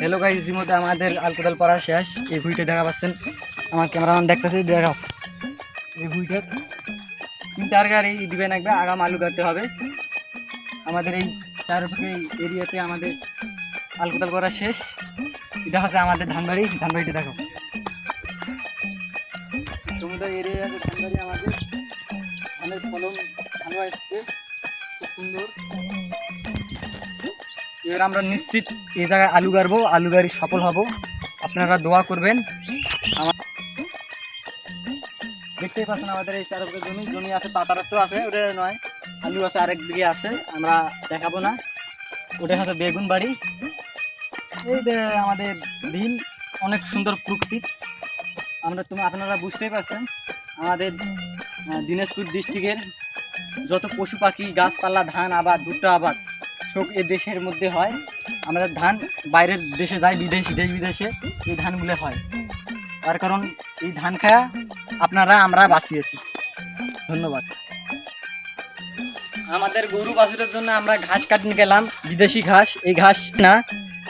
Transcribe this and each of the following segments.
Hello guys, ইতিমধ্যে আমাদের আলকোদাল পড়া শেষ। এই ভুঁইটা দেখা পাচ্ছেন, আমার ক্যামেরাম্যান দেখতেছে, দেখাও এই ভুঁইটা 3-4 গাড়ি দিবে লাগবে। আগাম আলু কাটতে হবে। আমাদের এই চারপাশে এরিয়াতে আমাদের আলকোদাল করা শেষ। এটা হচ্ছে আমাদের ধানবাড়িটা দেখো। সমুদ্র এরিয়াতে ধানবাড়ি আমাদের ধানের ফলন ভালো আসছে, খুব সুন্দর। এবার আমরা নিশ্চিত এই জায়গায় আলু গাড়বো, আলু গাড়ি সফল হব। আপনারা দোয়া করবেন। দেখতেই পাচ্ছেন আমাদের এই চারপাশে জমি আছে, পাতারা তো আছে, ওটা নয়, আলু আছে আরেক দিকে আছে, আমরা দেখাবো না। ওটা হচ্ছে বেগুন বাড়ি। এই যে আমাদের বিল, অনেক সুন্দর প্রকৃতি। আপনারা বুঝতেই পারছেন, আমাদের দিনাজপুর ডিস্ট্রিক্টের যত পশু পাখি, গাছপালা, ধান আবাদ, ভুট্টা আবাদ সব এ দেশের মধ্যে হয়। আমাদের ধান বাইরের দেশে যায়, দেশ বিদেশে এই ধানগুলো হয়। তার কারণ এই ধান খায়া আমরা বাঁচিয়েছি। ধন্যবাদ। আমাদের গরু বাছুরের জন্য আমরা ঘাস কাটতে গেলাম, বিদেশি ঘাস। এই ঘাস না,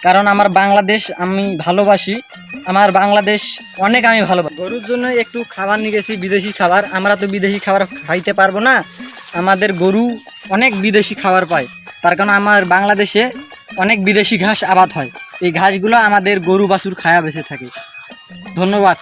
কারণ আমার বাংলাদেশ আমি ভালোবাসি, আমার বাংলাদেশ অনেক আমি ভালোবাসি। গরুর জন্য একটু খাবার নিয়ে গেছি, বিদেশি খাবার। আমরা তো বিদেশি খাবার খাইতে পারবো না, আমাদের গরু অনেক বিদেশি খাবার পায়। তার কারণ আমার বাংলাদেশে অনেক বিদেশি ঘাস আবাদ হয়। এই ঘাসগুলো আমাদের গরু বাছুর খায়া বেঁচে থাকে। ধন্যবাদ।